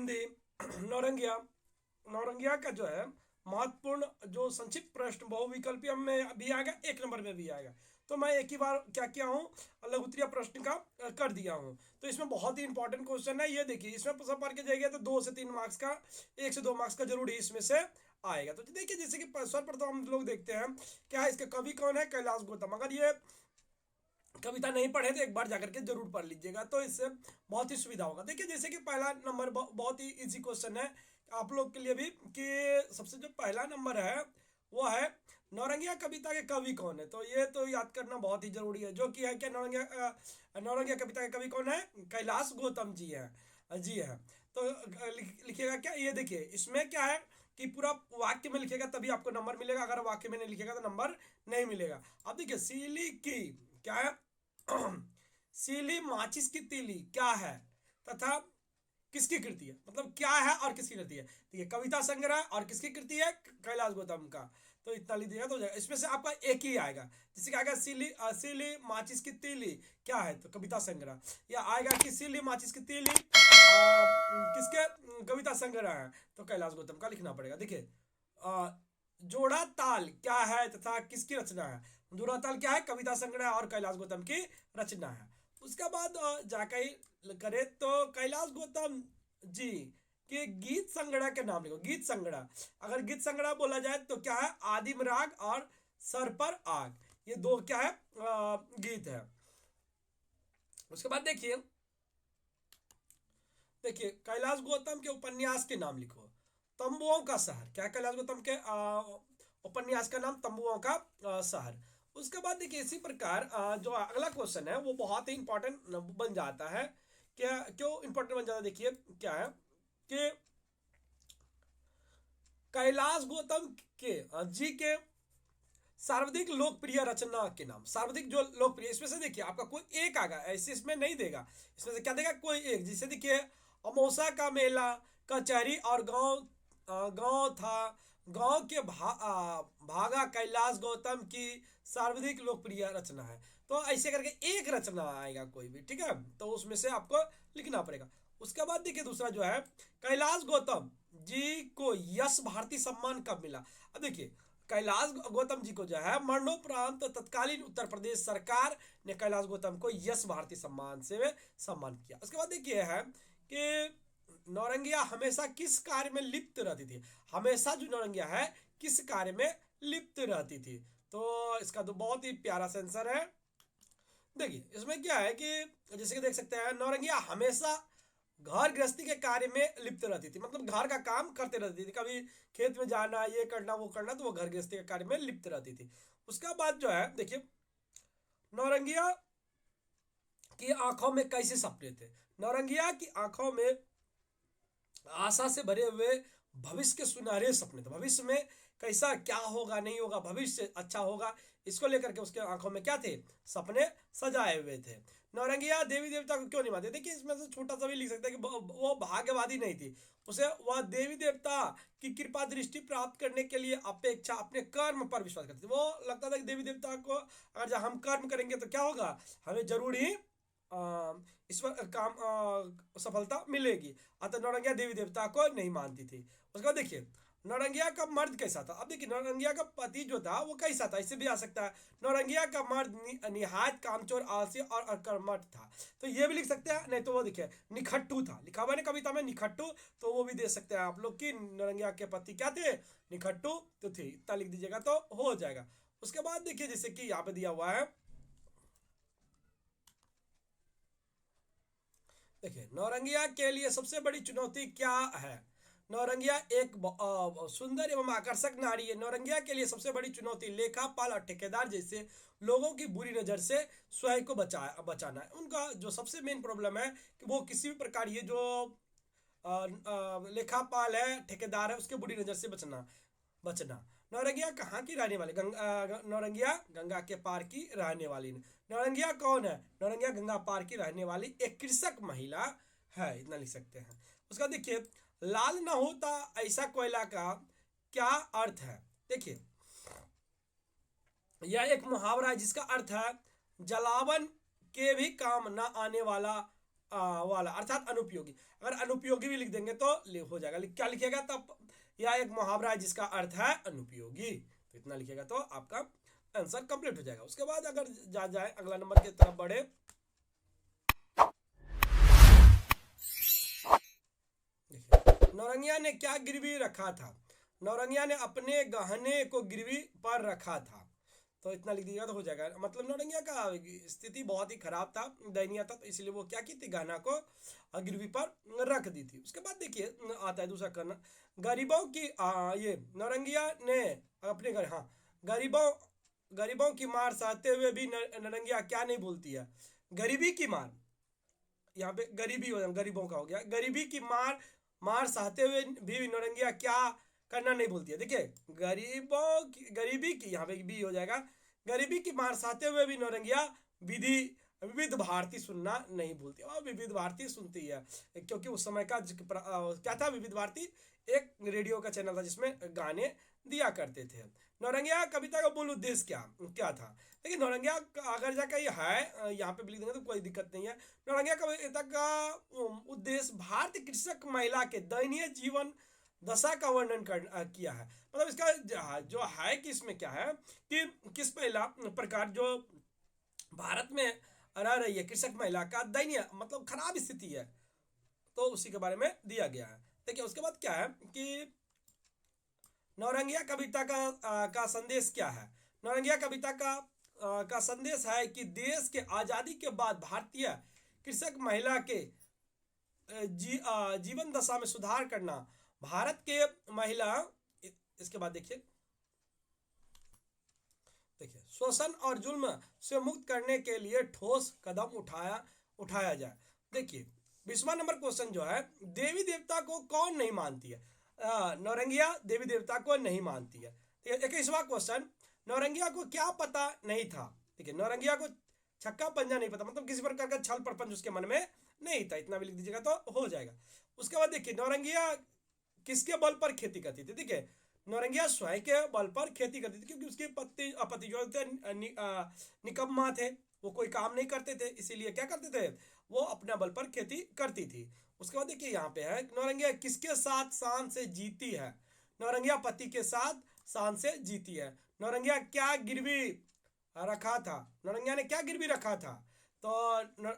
हिंदी नौरंगिया नौरंगिया का जो है महत्वपूर्ण जो संक्षिप्त प्रश्न बहुविकल्पीय में भी आएगा, एक नंबर में भी आएगा। तो मैं एक ही बार क्या किया हूँ, लघुत्तरीय प्रश्न का कर दिया हूँ। तो इसमें बहुत ही इंपॉर्टेंट क्वेश्चन है, ये देखिए इसमें सब पढ़ के जाइए तो 2 से 3 मार्क्स का, 1 से 2 मार्क्स का जरूर ही इसमें से आएगा। तो देखिए जैसे कि सर्वप्रथम हम लोग देखते हैं क्या है, इसके कवि कौन है, कैलाश गौतम। अगर ये कविता नहीं पढ़े तो एक बार जाकर के जरूर पढ़ लीजिएगा, तो इससे बहुत ही सुविधा होगा। देखिए जैसे कि पहला नंबर बहुत ही इजी क्वेश्चन है आप लोग के लिए भी, कि सबसे जो पहला नंबर है वो है नौरंगिया कविता के कवि कौन है। तो ये तो याद करना बहुत ही जरूरी है, जो कि है क्या, नौरंगिया कविता के कवि कौन है, कैलाश गौतम जी है। जी है। तो लिखिएगा क्या, ये देखिए इसमें क्या है कि पूरा वाक्य में लिखेगा तभी आपको नंबर मिलेगा, अगर वाक्य में नहीं लिखेगा तो नंबर नहीं मिलेगा। अब देखिए सीली की क्या है सीली माचिस की तीली क्या है तथा किसकी कृति है, मतलब क्या है और किसकी कृति है। देखिए कविता संग्रह और किसकी कृति है, कैलाश गौतम का। तो इतना लिख दिएगा तो हो जाएगा। इसमें से आपका एक ही आएगा, जिससे क्या आएगा, सीली माचिस की तीली क्या है, तो कविता संग्रह। या आएगा कि सीली माचिस की तीली किसके कविता संग्रह है, तो कैलाश गौतम का लिखना पड़ेगा। देखिए जोड़ा ताल क्या है तथा किसकी रचना है, जोड़ा ताल क्या है, कविता संग्रह और कैलाश गौतम की रचना है। उसके बाद जाकर करे तो कैलाश गौतम जी के गीत संग्रह के नाम लिखो। गीत संग्रह, अगर गीत संग्रह बोला जाए तो क्या है, आदिम राग और सर पर आग, ये दो क्या है गीत है। उसके बाद देखिए देखिए कैलाश गौतम के उपन्यास के नाम लिखो। तंबुओं का शहर, क्या कैलाश गौतम के उपन्यास का नाम तंबुओं का शहर। उसके बाद देखिए इसी प्रकार जो अगला क्वेश्चन है वो बहुत ही इंपॉर्टेंट बन जाता है। क्या क्यों इंपॉर्टेंट बन जाता है, देखिए क्या है कि कैलाश गौतम के जी के सर्वाधिक लोकप्रिय रचना के नाम। सर्वाधिक जो लोकप्रिय, इसमें से देखिए आपका कोई एक आएगा, ऐसे इसमें नहीं देगा, इसमें से क्या देगा, कोई एक। जिससे देखिए अमोसा का मेला, कचहरी और गांव था, गांव के भागा कैलाश गौतम की सर्वाधिक लोकप्रिय रचना है। तो ऐसे करके एक रचना आएगा कोई भी, ठीक है, तो उसमें से आपको लिखना पड़ेगा। उसके बाद देखिए दूसरा जो है, कैलाश गौतम जी को यश भारती सम्मान कब मिला। अब देखिए कैलाश गौतम जी को जो है मरणोपरांत तत्कालीन उत्तर प्रदेश सरकार ने कैलाश गौतम को यश भारती सम्मान से सम्मान किया। उसके बाद देखिए है कि नौरंगिया हमेशा किस कार्य में लिप्त रहती थी। हमेशा जो नौरंगिया है किस कार्य में लिप्त रहती थी, तो इसका तो बहुत ही प्यारा सा आंसर है। देखिए इसमें क्या है कि जैसे कि देख सकते हैं, नौरंगिया हमेशा घर गृहस्थी के कार्य में लिप्त रहती थी, मतलब घर का काम करते रहती थी, कभी खेत में जाना, ये करना वो करना, तो वो घर गृहस्थी के कार्य में लिप्त रहती थी। उसका बाद जो है देखिए नौरंगिया की आंखों में कैसे सपने थे। नौरंगिया की आंखों में आशा से भरे हुए भविष्य के सुनहरे सपने थे। भविष्य में कैसा क्या होगा, नहीं होगा, भविष्य अच्छा होगा, इसको लेकर के उसके आंखों में क्या थे, सपने सजाए हुए थे। नौरंगिया देवी देवता को क्यों नहीं मानते, देखिए इसमें से छोटा सा भी लिख सकते हैं कि वो भाग्यवादी नहीं थी, उसे वह देवी देवता की कृपा दृष्टि प्राप्त करने के लिए अपेक्षा अपने कर्म पर विश्वास करती थी। वो लगता था कि देवी देवता को अगर जब हम कर्म करेंगे तो क्या होगा, हमें जरूर ही इस पर काम सफलता मिलेगी। अतः नौरंगिया देवी देवता को नहीं मानती थी। उसके बाद देखिए नौरंगिया का मर्द कैसा था। अब देखिए नौरंगिया का पति जो था वो कैसा था, इससे भी आ सकता है। नौरंगिया का मर्द निहायत कामचोर, आलसी और अकर्मठ था। तो ये भी लिख सकते हैं, नहीं तो वो देखिए निखट्टू था, लिखा हुआ है कविता में निखट्टू, तो वो भी दे सकते हैं आप लोग कि नौरंगिया के पति क्या थे, निखट्टू तो थे। इतना लिख दीजिएगा तो हो जाएगा। उसके बाद देखिए जैसे कि यहाँ पे दिया हुआ है, देखिए नौरंगिया के लिए सबसे बड़ी चुनौती क्या है। नौरंगिया एक सुंदर एवं आकर्षक नारी है। नौरंगिया के लिए सबसे बड़ी चुनौती लेखापाल और ठेकेदार जैसे लोगों की बुरी नज़र से स्वयं को बचाना है। उनका जो सबसे मेन प्रॉब्लम है कि वो किसी भी प्रकार ये जो लेखापाल है, ठेकेदार है, उसके बुरी नज़र से बचना। नौरंगिया कहाँ की रहने वाली, नौरंगिया गंगा के पार की रहने वाली। नौरंगिया कौन है, नौरंगिया गंगा पार की रहने वाली एक कृषक महिला है, इतना लिख सकते हैं। उसका देखिए लाल न होता ऐसा कोयला का क्या अर्थ है। देखिए यह एक मुहावरा है जिसका अर्थ है जलावन के भी काम न आने वाला वाला अर्थात अनुपयोगी। अगर अनुपयोगी भी लिख देंगे तो हो जाएगा। क्या लिखिएगा तब, यह एक मुहावरा है जिसका अर्थ है अनुपयोगी, तो इतना लिखिएगा तो आपका आंसर कंप्लीट हो जाएगा। उसके बाद अगर जाए अगला नंबर की तरफ बढ़े, देखिए नौरंगिया ने क्या गिरवी रखा था। नौरंगिया ने अपने गहने को गिरवी पर रखा था, तो इतना लिख दीजिएगा तो हो जाएगा। मतलब नौरंगिया का स्थिति बहुत ही खराब था, दयनीय था, तो इसलिए वो क्या की थी, गहना को गिरवी पर रख दी थी। उसके बाद देखिए आता है दूसरा करना, गरीबों की ये नौरंगिया ने अपने घर, हाँ, गरीबों की मार सहते हुए भी नौरंगिया क्या नहीं भूलती है, गरीबी की मार, यहाँ पे गरीबी हो, गरीबों का हो गया, गरीबी की मार सहते हुए भी नौरंगिया क्या करना नहीं भूलती है। देखिए गरीबी की, यहाँ पे भी हो जाएगा, गरीबी की मार सहते हुए भी नौरंगिया विविध भारती सुनना नहीं भूलती, और विविध भारती सुनती है, क्योंकि उस समय का क्या था, विविध भारती एक रेडियो का चैनल था जिसमें गाने दिया करते थे। नौरंगिया कविता का मूल उद्देश्य क्या क्या था। देखिए नौरंगिया अगर जाकर ये है, यहाँ पे भी लिख देंगे तो कोई दिक्कत नहीं है। नौरंगिया कविता का उद्देश्य भारतीय कृषक महिला के दयनीय जीवन दशा का वर्णन किया है। मतलब इसका जो है कि इसमें क्या है कि किस पहला प्रकार जो भारत में रह रही है कृषक महिला का दयनीय मतलब खराब स्थिति है, तो उसी के बारे में दिया गया है। देखिए उसके बाद क्या है कि नौरंगिया कविता का संदेश क्या है। नौरंगिया कविता का संदेश है कि देश के आज़ादी के बाद भारतीय कृषक महिला के जीवन दशा में सुधार करना, भारत के महिला, इसके बाद देखिए शोषण और जुल्म से मुक्त करने के लिए ठोस कदम उठाया जाए। देखिए 20वां नंबर क्वेश्चन जो है, देवी देवता को कौन नहीं मानती है। नौरंगिया देवी देवता को नहीं मानती है। 21वां क्वेश्चन, नौरंगिया को क्या पता नहीं था। देखिए नौरंगिया को छक्का पंजा नहीं पता, मतलब किसी प्रकार का छल प्रपंच उसके मन में नहीं था, इतना भी लिख दीजिएगा तो हो जाएगा। उसके बाद देखिए नौरंगिया किसके बल पर खेती करती थी। देखिए नौरंगिया स्वयं के बल पर खेती करती थी, क्योंकि उसके पति जो थे निकम्मा थे, वो कोई काम नहीं करते थे, इसीलिए क्या करते थे, वो अपना बल पर खेती करती थी। उसके बाद देखिए यहाँ पे है, नौरंगिया किसके साथ शान से जीती है। नौरंगिया पति के साथ शान से जीती है। नौरंगिया क्या गिरवी रखा था। नौरंगिया ने क्या गिरवी रखा था, तो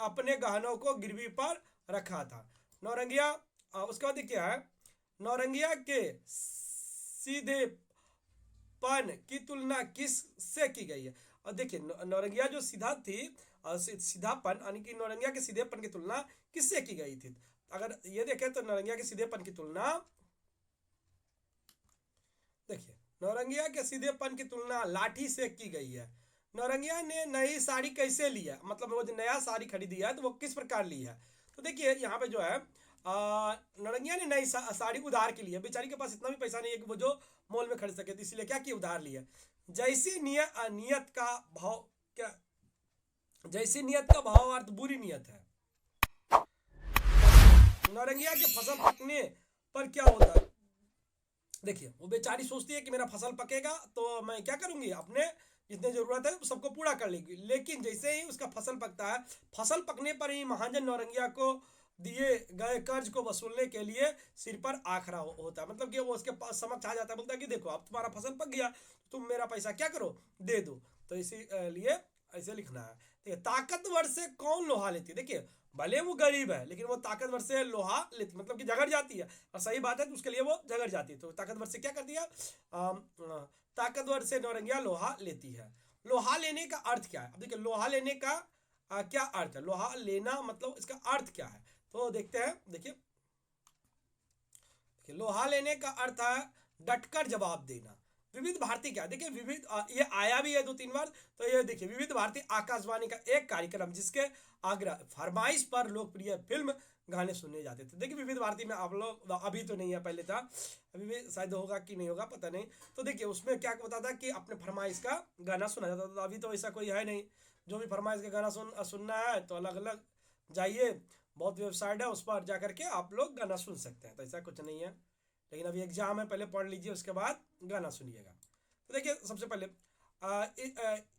अपने गहनों को गिरवी पर रखा था नौरंगिया। उसके बाद क्या है, नौरंगिया के सीधेपन की तुलना किस से की गई है। और देखिए नौरंगिया जो सीधा थी, सीधापन यानी कि नौरंगिया के सीधेपन की तुलना किससे की गई थी। अगर ये देखें तो नौरंगिया के सीधेपन की तुलना, देखिए नौरंगिया के सीधेपन की तुलना लाठी से की गई है। नौरंगिया ने नई साड़ी कैसे ली है, मतलब वो जो नया साड़ी खरीदी है तो वो किस प्रकार ली है। तो देखिए यहाँ पे जो है नौरंगिया ने नई साड़ी उधार के लिए, बेचारी के पास इतना भी पैसा नहीं है कि वो जो मॉल में खरीद सके, तो इसलिए क्या किया, उधार लिया। जैसी नियत का भाव क्या, जैसी नियत का भाव अर्थ बुरी नियत है। नौरंगिया के फसल पकने पर क्या होता है। देखिए वो बेचारी सोचती है कि मेरा फसल पकेगा तो मैं क्या करूंगी, अपने जितने जरूरत है सबको पूरा कर लेगी। लेकिन जैसे ही उसका फसल पकता है, फसल पकने पर ही महाजन नौरंगिया को दिए गए कर्ज को वसूलने के लिए सिर पर आखरा होता है। मतलब कि वो उसके पास समक्ष आ जाता है, बोलता है कि देखो अब तुम्हारा फसल पक गया, तुम मेरा पैसा क्या करो, दे दो। तो इसीलिए ऐसे लिखना है। देखिए ताकतवर से कौन लोहा लेती है। देखिए भले वो गरीब है लेकिन वो ताकतवर से लोहा लेती, मतलब कि झगड़ जाती है, और सही बात है तो उसके लिए वो झगड़ जाती है। तो ताकतवर से क्या करती है, ताकतवर से नौरंगिया लोहा लेती है। लोहा लेने का अर्थ क्या है। अब देखिए लोहा लेने का क्या अर्थ है, लोहा लेना मतलब इसका अर्थ क्या है, तो देखते हैं। देखिए लोहा लेने का अर्थ है डटकर जवाब देना। विविध भारती क्या, देखिए विविध ये आया भी है 2-3 बार, तो ये देखिए विविध भारती आकाशवाणी का एक कार्यक्रम जिसके आग्रह फरमाइश पर लोकप्रिय फिल्म गाने सुनने जाते थे। देखिए विविध भारती में आप लोग, अभी तो नहीं है, पहले था, अभी भी शायद होगा कि नहीं होगा पता नहीं। तो देखिए उसमें क्या होता था कि अपने फरमाइश का गाना सुना जाता था। अभी तो ऐसा कोई है नहीं, जो भी फरमाइश का गाना सुनना है तो अलग अलग जाइए, बहुत वेबसाइट है उस पर जा करके आप लोग गाना सुन सकते हैं, तो ऐसा कुछ नहीं है। लेकिन अभी एग्जाम है, पहले पढ़ लीजिए उसके बाद गाना सुनिएगा। तो देखिए सबसे पहले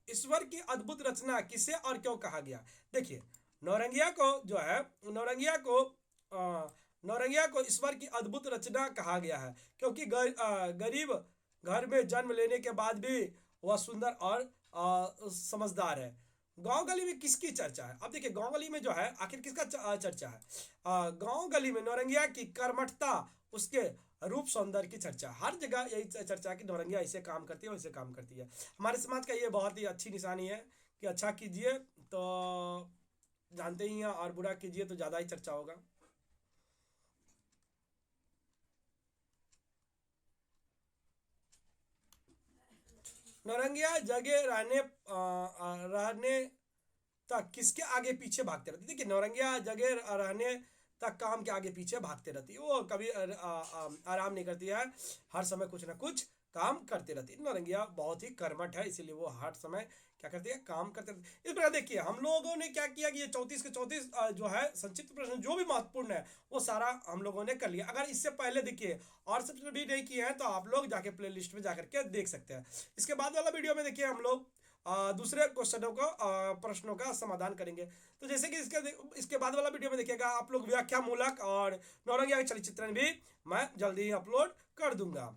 ईश्वर की अद्भुत रचना किसे और क्यों कहा गया। देखिए नौरंगिया को जो है नौरंगिया को अ, नौरंगिया को ईश्वर की अद्भुत रचना कहा गया है, क्योंकि गरीब घर में जन्म लेने के बाद भी वह सुंदर और समझदार है। गांव गली में किसकी चर्चा है? अब देखिए गांव गली में जो है आखिर किसका चर्चा है? गांव गली में नौरंगिया की कर्मठता, उसके रूप सौंदर्य की चर्चा, हर जगह यही चर्चा है कि नौरंगिया ऐसे काम करती है, वैसे काम करती है। हमारे समाज का ये बहुत ही अच्छी निशानी है कि अच्छा कीजिए तो जानते ही हैं, और बुरा कीजिए तो ज़्यादा ही चर्चा होगा। नौरंगिया जगह रहने तक किसके आगे पीछे भागते रहती? देखिए नौरंगिया जगह रहने तक काम के आगे पीछे भागते रहती है, वो कभी आराम नहीं करती है, हर समय कुछ ना कुछ काम करते रहती है। नौरंगिया बहुत ही कर्मठ है, इसीलिए वो हर समय क्या करती है, काम करते रहती है। इस प्रकार देखिए हम लोगों ने क्या किया कि ये 34 के 34 जो है संक्षिप्त प्रश्न जो भी महत्वपूर्ण है वो सारा हम लोगों ने कर लिया। अगर इससे पहले देखिए और सब भी नहीं किए हैं तो आप लोग जाके प्ले लिस्ट में जाकर के देख सकते हैं। इसके बाद वाला वीडियो में देखिए हम लोग दूसरे क्वेश्चनों को प्रश्नों का समाधान करेंगे। तो जैसे कि इसके बाद वाला वीडियो में देखिएगा आप लोग व्याख्या मूलक और नौरंगिया के चलचित्रण भी मैं जल्दी ही अपलोड कर दूंगा।